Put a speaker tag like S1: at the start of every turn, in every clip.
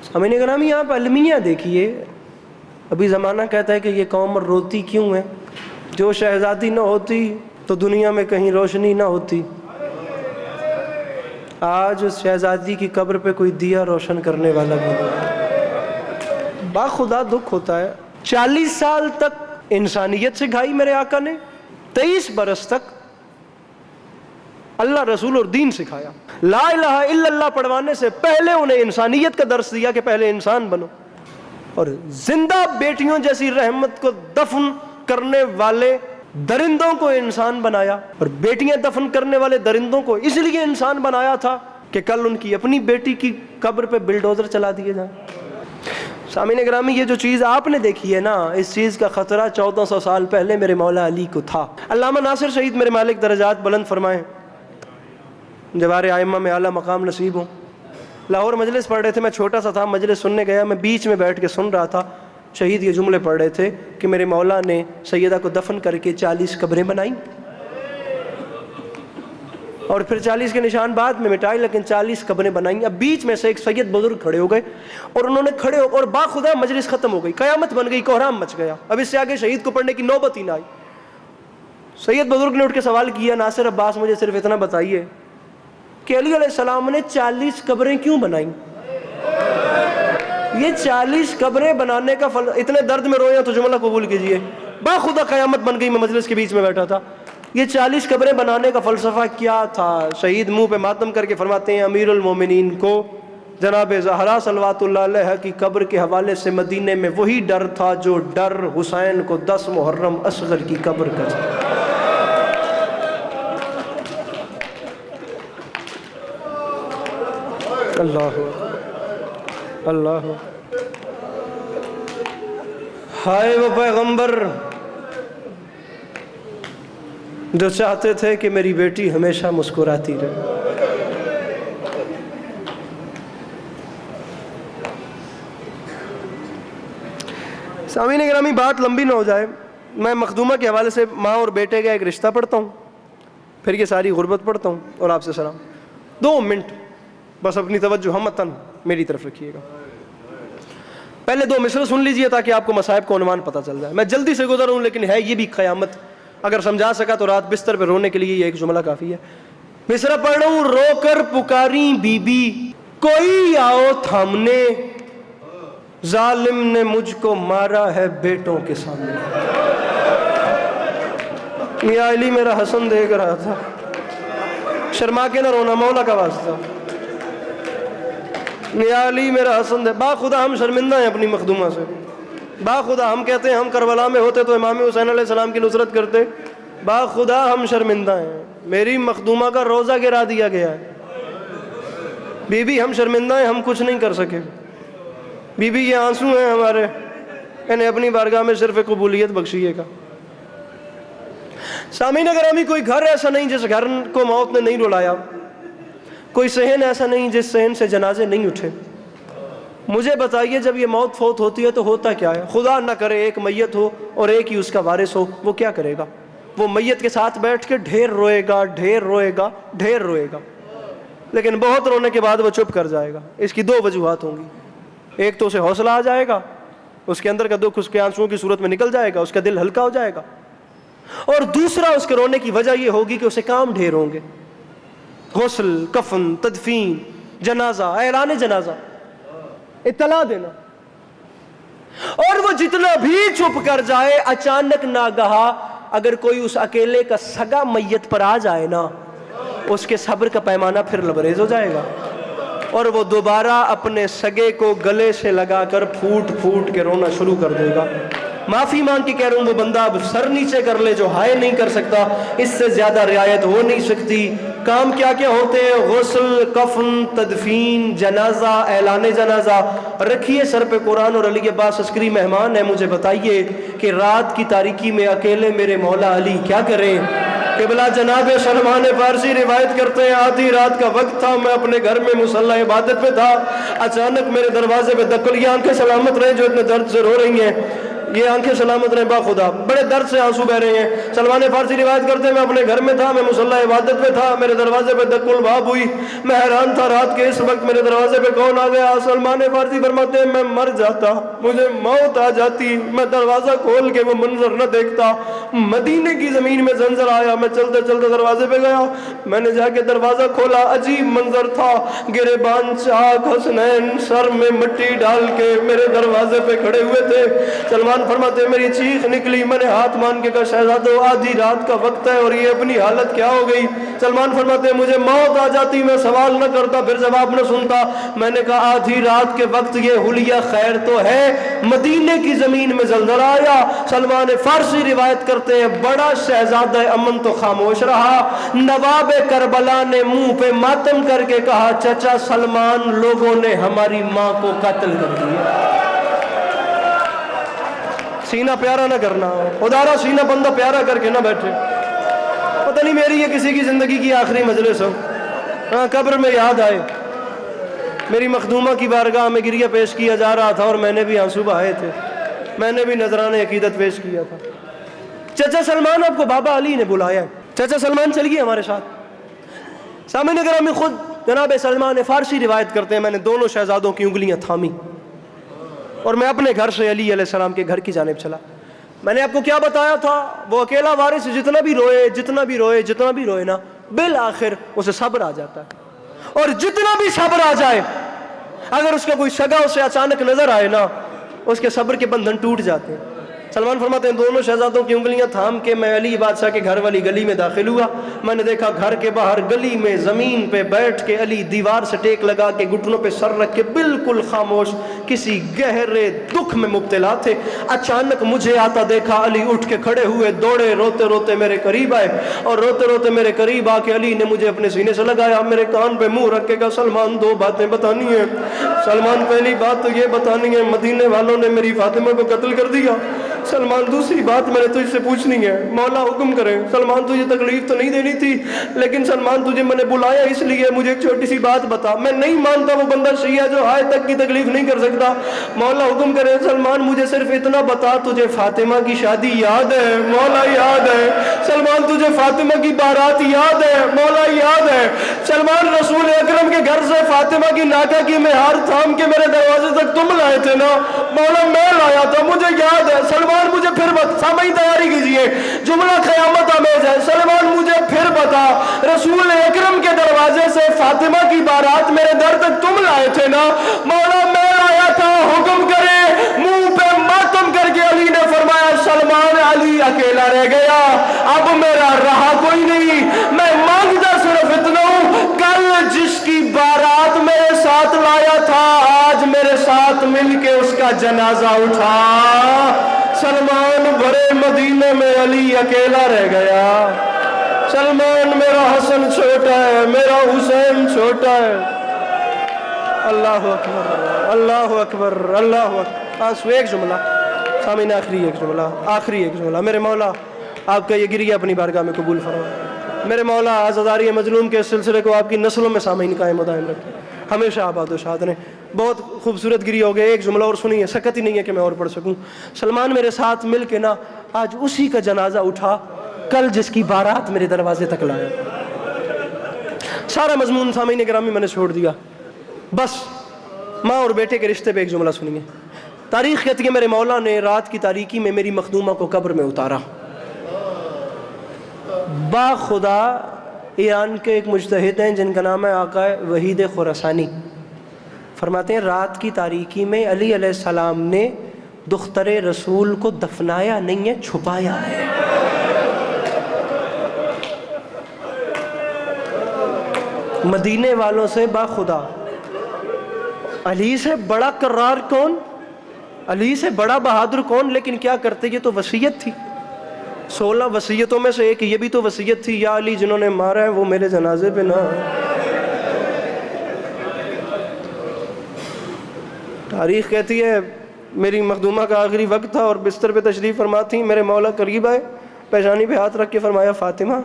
S1: سامعین گرامی آپ المیہ دیکھیے، ابھی زمانہ کہتا ہے کہ یہ قوم روتی کیوں ہے، جو شہزادی نہ ہوتی تو دنیا میں کہیں روشنی نہ ہوتی۔ آج اس شہزادی کی قبر پہ کوئی دیا روشن کرنے والا بھی نہیں۔ باخدا دکھ ہوتا ہے، 40 سال تک انسانیت سکھائی میرے آقا نے، 23 برس تک اللہ رسول اور دین سکھایا، لا الہ الا اللہ پڑھوانے سے پہلے انہیں انسانیت کا درس دیا کہ پہلے انسان بنو، اور زندہ بیٹیوں جیسی رحمت کو دفن کرنے والے درندوں کو انسان بنایا، اور بیٹیاں دفن کرنے والے درندوں کو اس لیے انسان بنایا تھا کہ کل ان کی اپنی بیٹی کی قبر پہ بلڈوزر چلا دیے جائیں۔ سامعین گرامی، یہ جو چیز آپ نے دیکھی ہے نا، اس چیز کا خطرہ 1400 سال پہلے میرے مولا علی کو تھا۔ علامہ ناصر شہید میرے مالک درجات بلند فرمائیں، جوار ائمہ میں اعلیٰ مقام نصیب ہوں، لاہور مجلس پڑھ رہے تھے، میں چھوٹا سا تھا، مجلس سننے گیا، میں بیچ میں بیٹھ کے سن رہا تھا، شہید یہ جملے پڑھ رہے تھے کہ میرے مولا نے سیدہ کو دفن کر کے 40 قبریں بنائیں، اور پھر 40 کے نشان بعد میں مٹائے، لیکن 40 قبریں بنائیں۔ اب بیچ میں سے ایک سید بزرگ کھڑے ہو گئے، اور انہوں نے کھڑے ہو اور باخدا مجلس ختم ہو گئی، قیامت بن گئی، کوہرام مچ گیا، اب اس سے آگے شہید کو پڑھنے کی نوبت ہی نہ آئی۔ سید بزرگ نے اٹھ کے سوال کیا، ناصر عباس مجھے صرف اتنا بتائیے کہ علی علیہ السلام نے 40 قبریں کیوں بنائیں؟ یہ 40 قبریں بنانے کا اتنے درد میں روئے تو جملہ قبول کیجئے، باخدا قیامت بن گئی، میں مجلس کے بیچ میں بیٹھا تھا، یہ 40 قبریں بنانے کا فلسفہ کیا تھا؟ شہید منہ پہ ماتم کر کے فرماتے ہیں، امیر المومنین کو جناب زہرا صلوات اللہ علیہ کی قبر کے حوالے سے مدینے میں وہی ڈر تھا جو ڈر حسین کو 10 محرم اصغر کی قبر کا تھا۔ اللہ اللہ، ہائے وہ پیغمبر جو چاہتے تھے کہ میری بیٹی ہمیشہ مسکراتی رہے۔ سامعین گرامی، بات لمبی نہ ہو جائے، میں مخدومہ کے حوالے سے ماں اور بیٹے کا ایک رشتہ پڑھتا ہوں، پھر یہ ساری غربت پڑھتا ہوں، اور آپ سے سلام۔ 2 منٹ بس اپنی توجہ ہمتاً میری طرف رکھیے گا۔ پہلے 2 مصرع سن لیجئے تاکہ آپ کو مصائب کا عنوان پتہ چل جائے۔ میں جلدی سے گزر ہوں، لیکن ہے یہ بھی قیامت، اگر سمجھا سکا تو رات بستر پہ رونے کے لیے یہ ایک جملہ کافی ہے۔ مصرع پڑھ رہا ہوں، رو کر پکاری بی بی کوئی آؤ تھامنے، ظالم نے مجھ کو مارا ہے بیٹوں کے سامنے۔ میاں علی میرا حسن دیکھ رہا تھا، شرما کے نہ رونا، مولا کا واسطہ، میاں علی میرا حسن دے۔ باخدا ہم شرمندہ ہیں اپنی مخدومہ سے، باخدا ہم کہتے ہیں ہم کربلا میں ہوتے تو امام حسین علیہ السلام کی نصرت کرتے، باخدا ہم شرمندہ ہیں، میری مخدومہ کا روزہ گرا دیا گیا ہے۔ بی بی ہم شرمندہ ہیں، ہم کچھ نہیں کر سکے، بی بی یہ آنسو ہیں ہمارے، انہیں اپنی بارگاہ میں صرف قبولیت بخشیے گا۔ سامعین گرامی، کوئی گھر ایسا نہیں جس گھر کو موت نے نہیں رلایا، کوئی صحن ایسا نہیں جس صحن سے جنازے نہیں اٹھے۔ مجھے بتائیے جب یہ موت فوت ہوتی ہے تو ہوتا کیا ہے؟ خدا نہ کرے ایک میت ہو اور ایک ہی اس کا وارث ہو، وہ کیا کرے گا؟ وہ میت کے ساتھ بیٹھ کے ڈھیر روئے گا، ڈھیر روئے گا، ڈھیر روئے گا، لیکن بہت رونے کے بعد وہ چپ کر جائے گا۔ اس کی 2 وجوہات ہوں گی، ایک تو اسے حوصلہ آ جائے گا، اس کے اندر کا دکھ اس کے آنسوؤں کی صورت میں نکل جائے گا، اس کا دل ہلکا ہو جائے گا، اور دوسرا اس کے رونے کی وجہ یہ ہوگی کہ اسے کام ڈھیر ہوں گے، غسل، کفن، تدفین، جنازہ، اعلان جنازہ، اطلاع دینا، اور وہ جتنا بھی چپ کر جائے، اچانک ناگہا اگر کوئی اس اکیلے کا سگا میت پر آ جائے نا، اس کے صبر کا پیمانہ پھر لبریز ہو جائے گا، اور وہ دوبارہ اپنے سگے کو گلے سے لگا کر پھوٹ پھوٹ کے رونا شروع کر دے گا۔ معافی مانگ کے کہہ رہا ہوں، وہ بندہ اب سر نیچے کر لے جو ہائے نہیں کر سکتا، اس سے زیادہ رعایت ہو نہیں سکتی۔ کام کیا کیا ہوتے ہیں؟ غسل، کفن، تدفین، جنازہ، اعلان جنازہ۔ رکھیے سر پہ قرآن، اور علی عباس عسکری مہمان ہے، مجھے بتائیے کہ رات کی تاریکی میں اکیلے میرے مولا علی کیا کریں؟ قبلہ جناب سلمان فارسی روایت کرتے ہیں، آدھی رات کا وقت تھا، میں اپنے گھر میں مصلی عبادت پہ تھا، اچانک میرے دروازے پہ دکل، یہ آنکھیں سلامت رہے جو اتنے درد سے رو رہی ہیں، یہ آنکھیں سلامت رہیں باخدا. بڑے درد سے آنسو بہ رہے ہیں. سلمان فارسی روایت کرتے ہیں میں اپنے گھر میں تھا, میں مصلی عبادت پہ تھا, میرے دروازے پہ دق الباب ہوئی. میں حیران تھا رات کے اس وقت میرے دروازے پہ کون آ گیا. سلمان فارسی فرماتے ہیں میں مر جاتا, مجھے موت آ جاتی, میں دروازہ کھول کے وہ منظر نہ دیکھتا. مدینے کی زمین میں زلزلہ آیا, میں چلتے چلتے دروازے پہ گیا, میں نے جا کے دروازہ کھولا. عجیب منظر تھا, گریبان چاک حسنین سر میں مٹی ڈال کے میرے دروازے پہ کھڑے ہوئے تھے. سلمان فرماتے ہیں میری چیخ نکلی, میں نے ہاتھ مان کے کہا شہزادو آدھی رات کا وقت ہے اور یہ اپنی حالت کیا ہو گئی. سلمان فرماتے ہیں مجھے موت آ جاتی, میں سوال نہ کرتا, پھر جواب نہ سنتا. میں نے کہا آدھی رات کے وقت یہ حلیہ خیر تو ہے, مدینے کی زمین میں زلزلہ آیا. سلمان فارسی روایت کرتے ہیں بڑا شہزادہ امن تو خاموش رہا. نواب کربلا نے منہ پہ ماتم کر کے کہا چچا سلمان لوگوں نے ہماری ماں کو قتل کر دیا. سینہ پیارا نہ کرنا, ادارا سینہ بندہ پیارا کر کے نہ بیٹھے. پتہ نہیں میری یہ کسی کی زندگی کی آخری مجلس ہو, ہاں قبر میں یاد آئے میری مخدومہ کی بارگاہ میں گریہ پیش کیا جا رہا تھا اور میں نے بھی آنسو بہائے تھے, میں نے بھی نذران عقیدت پیش کیا تھا. چچا سلمان آپ کو بابا علی نے بلایا ہے, چچا سلمان چلیے ہمارے ساتھ. سامعین گرامی خود جناب سلمان فارسی روایت کرتے ہیں میں نے دونوں شہزادوں کی انگلیاں تھامی اور میں اپنے گھر سے علی علیہ السلام کے گھر کی جانب چلا. میں نے آپ کو کیا بتایا تھا, وہ اکیلا وارث جتنا بھی روئے نا بالآخر اسے صبر آ جاتا ہے, اور جتنا بھی صبر آ جائے اگر اس کا کوئی سگا اسے اچانک نظر آئے نا اس کے صبر کے بندھن ٹوٹ جاتے ہیں. سلمان فرماتے ہیں دونوں شہزادوں کی انگلیاں تھام کے میں علی بادشاہ کے گھر والی گلی میں داخل ہوا. میں نے دیکھا گھر کے باہر گلی میں زمین پہ بیٹھ کے علی دیوار سے ٹیک لگا کے گھٹنوں پہ سر رکھ کے بالکل خاموش کسی گہرے دکھ میں مبتلا تھے. اچانک مجھے آتا دیکھا, علی اٹھ کے کھڑے ہوئے, دوڑے, روتے روتے میرے قریب آئے اور روتے روتے میرے قریب آ کے علی نے مجھے اپنے سینے سے لگایا, میرے کان پہ منہ رکھ کے کہا سلمان دو باتیں بتانی ہیں. سلمان پہلی بات تو یہ بتانی ہے مدینے والوں نے میری فاطمہ کو قتل کر دیا. سلمان دوسری بات میں نے تجھ سے پوچھنی ہے, مولا حکم کرے. سلمان تجھے تکلیف تو نہیں دینی تھی لیکن سلمان تجھے میں نے بلایا اس لیے مجھے ایک چھوٹی سی بات بتا. میں نہیں مانتا وہ بندہ شیعہ جو آئے تک کی تکلیف نہیں کر سکتا. مولا حکم کرے. سلمان مجھے صرف اتنا بتا تجھے فاطمہ کی شادی یاد ہے؟ مولا یاد ہے. سلمان تجھے فاطمہ کی بارات یاد ہے؟ مولا یاد ہے. سلمان رسول اکرم کے گھر سے فاطمہ کی ناکہ کی مہار تھام کے میرے دروازے تک تم لائے تھے نا؟ مولا میں لایا تھا, مجھے یاد ہے. سلمان مجھے پھر بتا, سامعین تیاری کیجئے, جملہ قیامت آمیز ہے. سلمان مجھے پھر بتا, رسول اکرم کے دروازے سے فاطمہ کی بارات میرے در تک تم لائے تھے نا؟ مولا میں لایا تھا. حکم کرے. منہ پہ ماتم کر کے علی نے فرمایا سلمان علی اکیلا رہ گیا, اب میرا رہا کوئی نہیں. میں مانگتا صرف اتنا ہوں, کل جس کی بارات میرے ساتھ لایا تھا آج میرے ساتھ مل کے اس کا جنازہ اٹھا. سلمان بھرے مدینے میں علی اکیلا رہ گیا. سلمان میرا حسن چھوٹا ہے, میرا حسین چھوٹا ہے. اللہ اکبر, اللہ اکبر, اللہ اکبر. ایک جملہ سامعین, آخری ایک جملہ. میرے مولا آپ کا یہ گریہ اپنی بارگاہ میں قبول فرمائے. میرے مولا عزاداری مظلوم کے سلسلے کو آپ کی نسلوں میں سامعین قائم و دائم رکھے, ہمیشہ آباد و شاد رہیں. بہت خوبصورت گری ہو گئے. ایک جملہ اور سنیے, سکت ہی نہیں ہے کہ میں اور پڑھ سکوں. سلمان میرے ساتھ مل کے نا آج اسی کا جنازہ اٹھا کل جس کی بارات میرے دروازے تک لایا. سارا مضمون سامعین گرامی میں نے چھوڑ دیا, بس ماں اور بیٹے کے رشتے پہ ایک جملہ سنیے. تاریخ کہتی ہے میرے مولا نے رات کی تاریکی میں میری مخدومہ کو قبر میں اتارا. با خدا ایران کے ایک مجتہد ہیں جن کا نام ہے آقا وحید خراسانی. فرماتے ہیں رات کی تاریکی میں علی علیہ السلام نے دختر رسول کو دفنایا نہیں ہے, چھپایا ہے. مدینے والوں سے با خدا علی سے بڑا کرار کون, علی سے بڑا بہادر کون. لیکن کیا کرتے, یہ تو وصیت تھی. 16 وصیتوں میں سے ایک یہ بھی تو وصیت تھی, یا علی جنہوں نے مارا ہے وہ میرے جنازے پہ نہ. تاریخ کہتی ہے میری مخدومہ کا آخری وقت تھا اور بستر پہ تشریف فرما تھی. میرے مولا قریب آئے, پیشانی پہ ہاتھ رکھ کے فرمایا فاطمہ.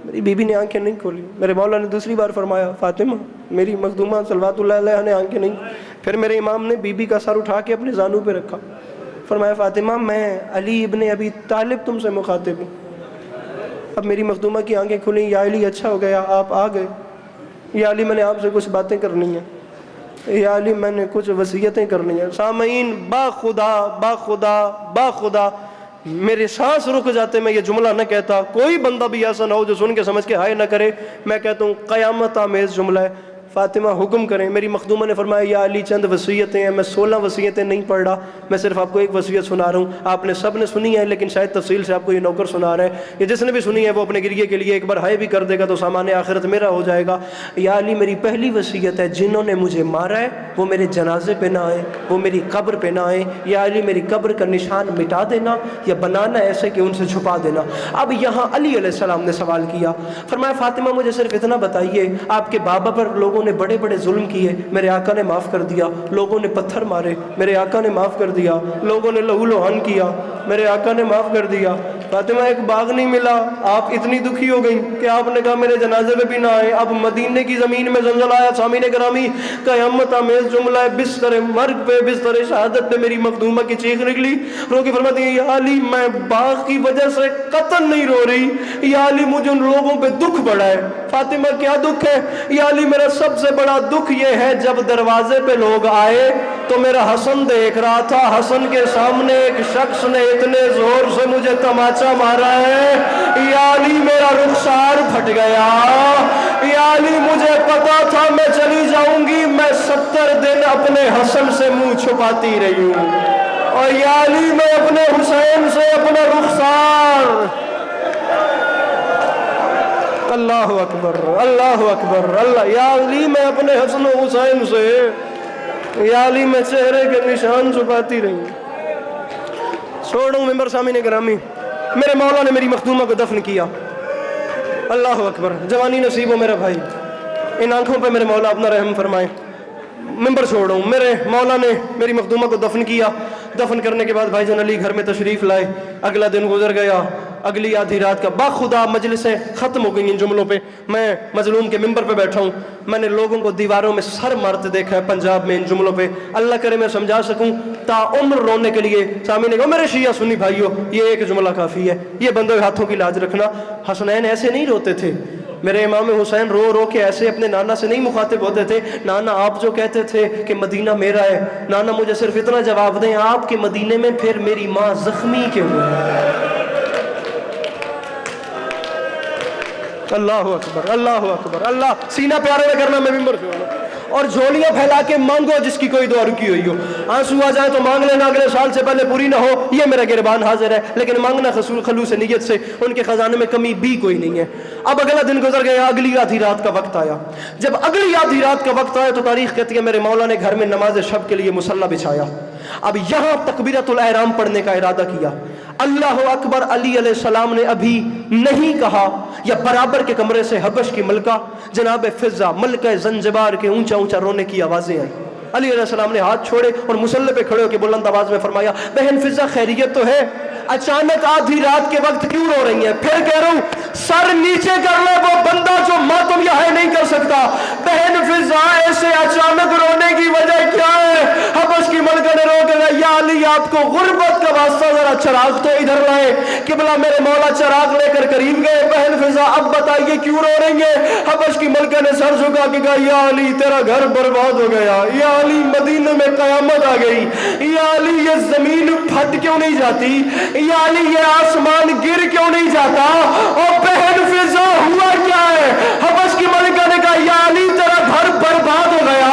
S1: میری بیوی نے آنکھیں نہیں کھولی. میرے مولا نے دوسری بار فرمایا فاطمہ. میری مخدومہ صلوات اللہ علیہ نے آنکھیں نہیں. پھر میرے امام نے بیوی کا سر اٹھا کے اپنے زانو پہ رکھا. فرمایا فاطمہ میں علی ابن ابی طالب تم سے مخاطب ہوں۔ اب میری مخدومہ کی آنکھیں کھلیں، یا علی اچھا ہو گیا آپ آ گئے، یا علی میں نے آپ سے کچھ باتیں کرنی ہیں، یا علی میں نے کچھ وصیتیں کرنی ہیں۔ سامعین با خدا میرے سانس رک جاتے میں یہ جملہ نہ کہتا، کوئی بندہ بھی ایسا نہ ہو جو سن کے سمجھ کے ہائے نہ کرے، میں کہتا ہوں قیامت آمیز جملہ ہے۔ فاطمہ حکم کریں۔ میری مخدومہ نے فرمایا یا علی چند وصیتیں ہیں، میں 16 وصیتیں نہیں پڑھ رہا، میں صرف آپ کو ایک وصیت سنا رہا ہوں، آپ نے سب نے سنی ہے لیکن شاید تفصیل سے آپ کو یہ نوکر سنا رہا ہے، یہ جس نے بھی سنی ہے وہ اپنے گریے کے لیے ایک بار ہائے بھی کر دے گا تو سامان آخرت میرا ہو جائے گا۔ یا علی میری پہلی وصیت ہے، جنہوں نے مجھے مارا ہے وہ میرے جنازے پہ نہ آئے، وہ میری قبر پہ نہ آئے، یا علی میری قبر کا نشان مٹا دینا یا بنانا ایسے کہ ان سے چھپا دینا۔ اب یہاں علی علیہ السلام نے سوال کیا، فرمایا فاطمہ مجھے صرف اتنا بتائیے، آپ کے بابا پر لوگوں نے بڑے بڑے ظلم کیے، میرے آقا نے معاف کر دیا، لوگوں نے پتھر مارے، میرے آقا نے معاف کر دیا، لوگوں نے لہو لہان کیا، میرے آقا نے معاف کر دیا۔ فاطمہ ایک باغ نہیں ملا، آپ اتنی دکھی ہو گئی کہ آپ نے کہا میرے جنازے پہ بھی نہ آئے۔ اب مدینے کی زمین میں زلزلہ آیا، سامعین گرامی قیامت آمیز جملہ ہے، بستر مرگ پہ بستر شہادت پہ میری مخدومہ کی چیخ نکلی، رو کے فرماتی ہے یا علی میں باغ کی وجہ سے قطن نہیں رو رہی، یا علی مجھے ان لوگوں پہ دکھ بڑا ہے۔ فاطمہ کیا دکھ ہے؟ یا علی میرا سب سے بڑا دکھ یہ ہے جب دروازے پہ لوگ آئے تو میرا حسن دیکھ رہا تھا، حسن کے سامنے ایک شخص نے اتنے زور سے مجھے تماچا مارا ہے، یا علی میرا رخسار پھٹ گیا، یا علی مجھے پتا تھا میں چلی جاؤں گی، میں 70 دن اپنے حسن سے منہ چھپاتی رہی ہوں، اور یا علی میں اپنے حسین سے اپنا رخسار، اللہ اکبر اللہ اکبر اللہ، یا علی میں اپنے حسن و حسین سے، یا علی میں چہرے کے نشان چھپاتی رہی۔ چھوڑوں ممبر سامعین گرامی، میرے مولا نے میری مخدومہ کو دفن کیا، اللہ اکبر، جوانی نصیب ہو میرا بھائی، ان آنکھوں پہ میرے مولا اپنا رحم فرمائے۔ ممبر چھوڑوں، میرے مولا نے میری مخدومہ کو دفن کیا، دفن کرنے کے بعد بھائی جان علی گھر میں تشریف لائے، اگلا دن گزر گیا، اگلی آدھی رات کا باخدا مجلسیں ختم ہو گئی ان جملوں پہ، میں مظلوم کے ممبر پہ بیٹھا ہوں، میں نے لوگوں کو دیواروں میں سر مارتے دیکھا ہے پنجاب میں ان جملوں پہ، اللہ کرے میں سمجھا سکوں تا عمر رونے کے لیے۔ سامنے کو میرے شیعہ سنی بھائیوں، یہ ایک جملہ کافی ہے، یہ بندوں کے ہاتھوں کی لاج رکھنا۔ حسنین ایسے نہیں روتے تھے، میرے امام حسین رو رو کے ایسے اپنے نانا سے نہیں مخاطب ہوتے تھے، نانا آپ جو کہتے تھے کہ مدینہ میرا ہے، نانا مجھے صرف اتنا جواب دیں آپ کے مدینے میں پھر میری ماں زخمی کیوں ہے؟ اللہ اکبر اللہ اکبر اللہ، سینہ پیارے میں کرنا میں ممبر سے، اور جھولیاں پھیلا کے مانگو جس کی کوئی دعا رکی ہوئی ہو، آنسو آ جائے تو مانگ لینا، اگلے سال سے پہلے پوری نہ ہو، یہ میرا گربان حاضر ہے، لیکن مانگنا خلوص نیت سے، ان کے خزانے میں کمی بھی کوئی نہیں ہے۔ اب اگلا دن گزر گیا، اگلی آدھی رات کا وقت آیا، جب اگلی آدھی رات کا وقت آیا تو تاریخ کہتی ہے میرے مولا نے گھر میں نماز شب کے لیے مصلی بچھایا، اب یہاں تکبیرۃ الاحرام پڑھنے کا ارادہ کیا، اللہ اکبر علی علیہ السلام نے ابھی نہیں کہا، یا برابر کے کمرے سے حبش کی ملکہ جناب فضہ ملکہ زنجبار کے اونچا اونچا رونے کی آوازیں آئیں۔ علی علیہ السلام نے ہاتھ چھوڑے اور مصلی پہ کھڑے ہو کے بلند آواز میں فرمایا بہن فضہ خیریت تو ہے؟ اچانک آدھی رات کے وقت کیوں رو رہی ہیں؟ پھر کہہ رہا ہوں سر نیچے کر لے وہ بندہ جو ماتم یہاں نہیں کر سکتا۔ بہن فضہ ایسے اچانک رونے کی وجہ کیا ہے؟ حبش کی ملکہ نے رو کے کہا یا علی آپ کو غربت کا واسطہ ذرا چراغ تو ادھر لائے۔ قبلہ میرے مولا چراغ لے کر قریب گئے، بہن فضہ اب بتائیے کیوں رو رہی ہیں؟ حبش کی ملکہ نے سر جھکا کے کہا یا علی تیرا گھر برباد ہو گیا، یا علی مدینے میں قیامت آ گئی، یا علی یہ زمین پھٹ کیوں نہیں جاتی، یا علی یہ آسمان گر کیوں نہیں جاتا، اور بہن فضہ ہوا کیا ہے؟ حبش کی ملکہ نے کہا یا علی تیرا گھر برباد ہو گیا،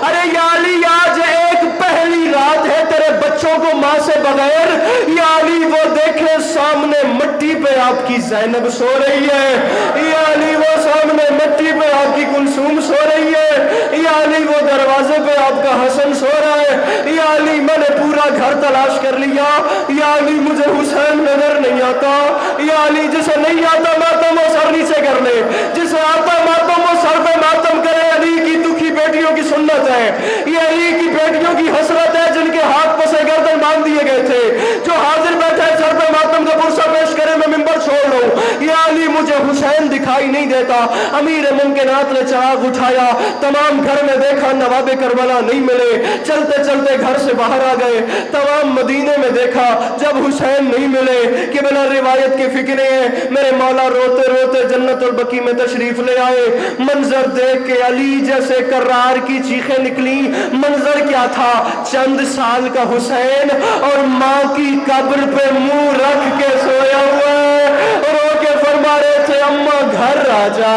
S1: ارے یا علی آج ایک پہلی رات ہے تیرے بچوں کو ماں سے بغیر، یا علی وہ دیکھے سامنے مٹی پہ آپ کی زینب سو رہی ہے، یا علی وہ سامنے مٹی پہ آپ کی کلثوم سو رہی ہے، یا علی وہ دروازے پہ آپ کا حسن سو رہا ہے، یا علی میں نے پورا گھر تلاش کر لیا، یا علی مجھے حسین نظر نہیں آتا، یا علی جسے نہیں آتا ماتم وہ سر نیچے کر لے، جسے آتا ماتم وہ سر پہ ماتم کرے۔ علی کی دکھی بیٹیوں کی سنت ہے، یہ علی کی بیٹیوں کی حسرت ہے جن کے ہاتھ پسے گردن باندھ دیے گئے تھے، جو حاضر بیٹھے سر پہ ماتم کا پرسہ پیش کرے میں ممبر چھوڑ لوں، یا علی مجھے حسین دکھا دکھائی نہیں دیتا. امیر ممکنات نے چراغ اٹھایا, تمام گھر میں دیکھا نواب کربلا نہیں ملے, چلتے چلتے گھر سے باہر آ گئے. تمام مدینے میں دیکھا, جب حسین نہیں ملے کہ بلا روایت کی فکریں ہیں, میرے مولا روتے روتے جنت البقیع میں تشریف لے آئے. منظر دیکھ کے علی جیسے کرار کی چیخیں نکلی. منظر کیا تھا؟ چند سال کا حسین اور ماں کی قبر پہ منہ رکھ کے سویا ہوا ہے, رو کے فرما رہے تھے اماں گھر آ جا,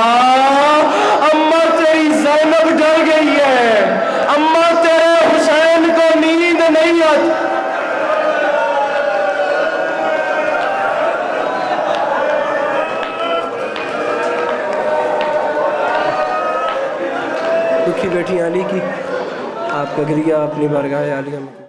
S1: اماں تیری زینب ڈر گئی ہے, اماں تیرے حسین کو نیند نہیں آتی. دکھی بیٹی علی کی آپ کا گریہ اپنی بارگاہ عالیہ میں